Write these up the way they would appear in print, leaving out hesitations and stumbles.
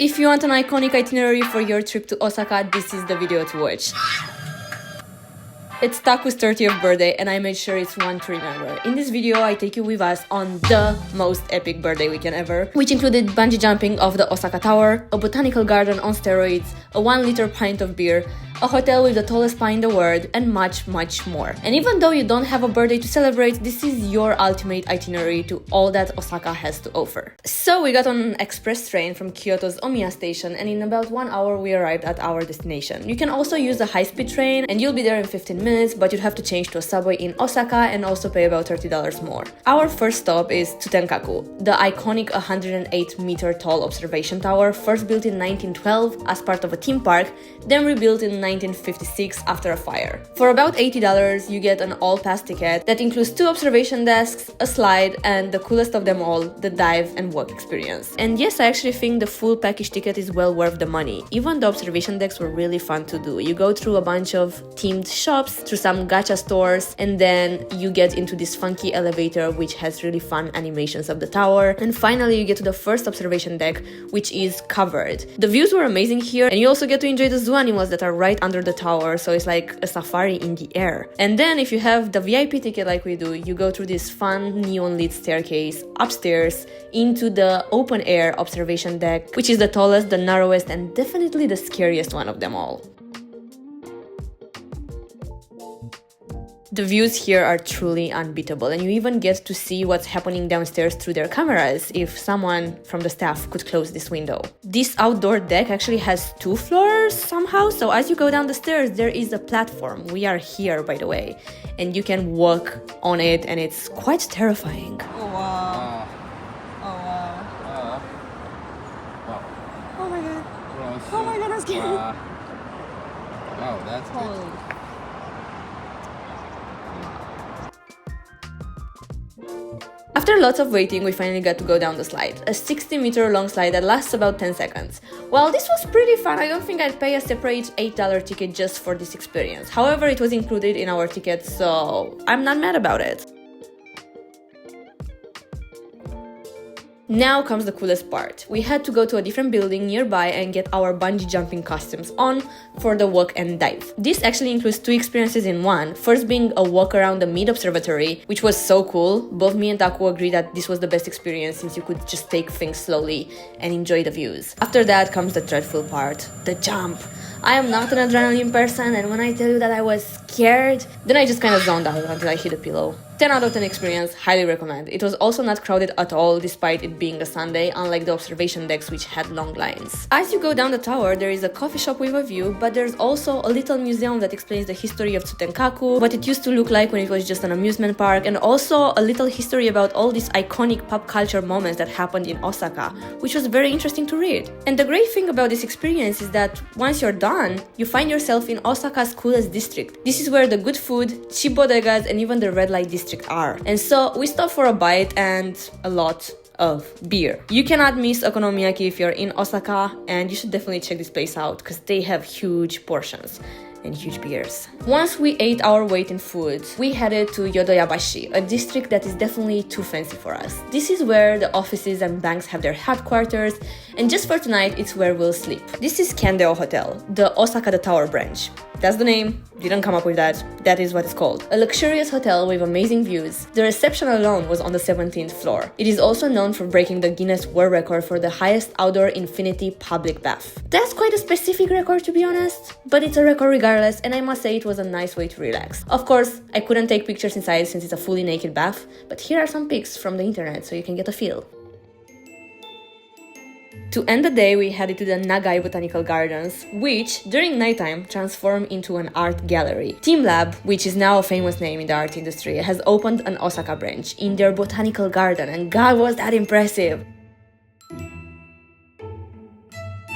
If you want an iconic itinerary for your trip to Osaka, this is the video to watch. It's Taku's 30th birthday and I made sure it's one to remember. In this video, I take you with us on the most epic birthday weekend ever, which included bungee jumping off the Osaka Tower, a botanical garden on steroids, a 1-liter pint of beer, a hotel with the tallest spa in the world, and much, much more. And even though you don't have a birthday to celebrate, this is your ultimate itinerary to all that Osaka has to offer. So we got on an express train from Kyoto's Omiya station, and in about 1 hour we arrived at our destination. You can also use the high-speed train, and you'll be there in 15 minutes, but you'd have to change to a subway in Osaka and also pay about $30 more. Our first stop is Tsutenkaku, the iconic 108-meter tall observation tower, first built in 1912 as part of a theme park, then rebuilt in 1956 after a fire. For about $80, you get an all-pass ticket that includes 2 observation desks, a slide, and the coolest of them all, the dive and walk experience. And yes, I actually think the full package ticket is well worth the money. Even the observation decks were really fun to do. You go through a bunch of themed shops, through some gacha stores, and then you get into this funky elevator which has really fun animations of the tower. And finally, you get to the first observation deck, which is covered. The views were amazing here, and you also get to enjoy the zoo animals that are right under the tower, so it's like a safari in the air. And then if you have the VIP ticket like we do, you go through this fun neon lit staircase upstairs into the open air observation deck, which is the tallest, the narrowest, and definitely the scariest one of them all. The views here are truly unbeatable, and you even get to see what's happening downstairs through their cameras if someone from the staff could close this window. This outdoor deck actually has 2 floors somehow, so as you go down the stairs there is a platform. We are here, by the way, and you can walk on it, and it's quite terrifying. Oh wow. Oh wow. Wow. Oh my god. Gross. Oh my god, I'm scared. Wow, that's good. Holy. After lots of waiting, we finally got to go down the slide, a 60-meter long slide that lasts about 10 seconds. While this was pretty fun, I don't think I'd pay a separate $8 ticket just for this experience. However, it was included in our ticket, so I'm not mad about it. Now comes the coolest part. We had to go to a different building nearby and get our bungee jumping costumes on for the walk and dive. This actually includes 2 experiences in one, first being a walk around the mid-observatory, which was so cool. Both me and Taku agreed that this was the best experience since you could just take things slowly and enjoy the views. After that comes the dreadful part, the jump. I am not an adrenaline person, and when I tell you that I was scared, then I just kind of zoned out until I hit a pillow. 10 out of 10 experience, highly recommend. It was also not crowded at all despite it being a Sunday, unlike the observation decks which had long lines. As you go down the tower, there is a coffee shop with a view, but there's also a little museum that explains the history of Tsutenkaku, what it used to look like when it was just an amusement park, and also a little history about all these iconic pop culture moments that happened in Osaka, which was very interesting to read. And the great thing about this experience is that once you're done, you find yourself in Osaka's coolest district. This is where the good food, cheap bodegas, and even the red light district are. And so we stopped for a bite and a lot of beer. You cannot miss okonomiyaki if you're in Osaka, and you should definitely check this place out because they have huge portions and huge beers. Once we ate our weight in food, we headed to Yodoyabashi, a district that is definitely too fancy for us. This is where the offices and banks have their headquarters, and just for tonight, it's where we'll sleep. This is Candeo Hotel, the Osaka the Tower branch. That's the name, didn't come up with that, that is what it's called. A luxurious hotel with amazing views. The reception alone was on the 17th floor. It is also known for breaking the Guinness World Record for the highest outdoor infinity public bath. That's quite a specific record, to be honest, but it's a record regardless, and I must say it was a nice way to relax. Of course, I couldn't take pictures inside since it's a fully naked bath, but here are some pics from the internet so you can get a feel. To end the day, we headed to the Nagai Botanical Gardens, which, during nighttime, transform into an art gallery. teamLab, which is now a famous name in the art industry, has opened an Osaka branch in their botanical garden, and God, was that impressive!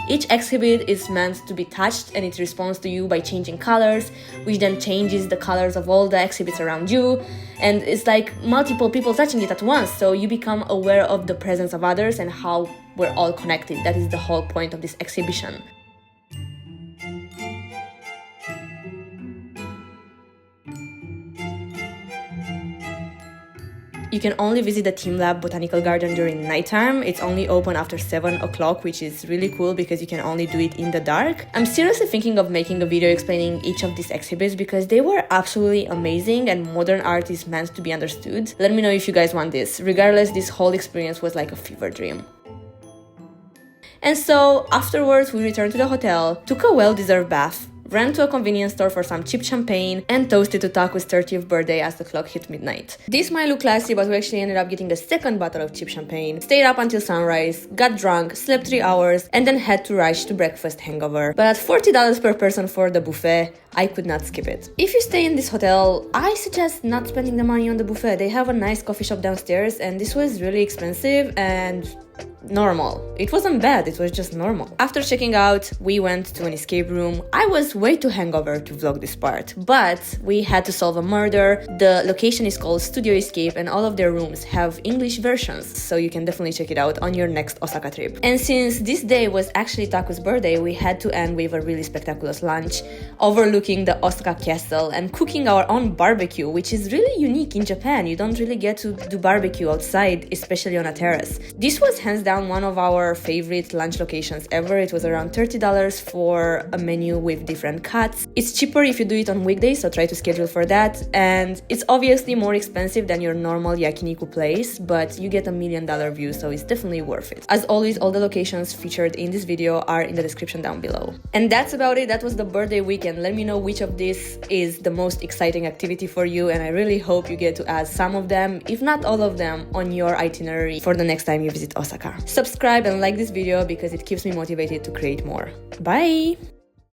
Each exhibit is meant to be touched, and it responds to you by changing colors, which then changes the colors of all the exhibits around you, and it's like multiple people touching it at once, so you become aware of the presence of others and how we're all connected. That is the whole point of this exhibition. You can only visit the teamLab Botanical Garden during nighttime. It's only open after 7 o'clock, which is really cool because you can only do it in the dark. I'm seriously thinking of making a video explaining each of these exhibits because they were absolutely amazing and modern art is meant to be understood. Let me know if you guys want this. Regardless, this whole experience was like a fever dream. And so afterwards we returned to the hotel, took a well-deserved bath, ran to a convenience store for some cheap champagne, and toasted to Taku's 30th birthday as the clock hit midnight. This might look classy, but we actually ended up getting a second bottle of cheap champagne, stayed up until sunrise, got drunk, slept 3 hours, and then had to rush to breakfast hangover. But at $40 per person for the buffet, I could not skip it. If you stay in this hotel, I suggest not spending the money on the buffet. They have a nice coffee shop downstairs, and this was really expensive and normal. It wasn't bad, it was just normal. After checking out, we went to an escape room. I was way too hangover to vlog this part, but we had to solve a murder. The location is called Studio Escape and all of their rooms have English versions, so you can definitely check it out on your next Osaka trip. And since this day was actually Taku's birthday, we had to end with a really spectacular lunch, overlooking the Osaka castle and cooking our own barbecue, which is really unique in Japan. You don't really get to do barbecue outside, especially on a terrace. This was hands down one of our favorite lunch locations ever. It was around $30 for a menu with different cuts. It's cheaper if you do it on weekdays, so try to schedule for that. And it's obviously more expensive than your normal yakiniku place, but you get $1 million view, so it's definitely worth it. As always, all the locations featured in this video are in the description down below. And that's about it. That was the birthday weekend. Let me know which of these is the most exciting activity for you, and I really hope you get to add some of them, if not all of them, on your itinerary for the next time you visit Osaka. Subscribe and like this video because it keeps me motivated to create more. Bye!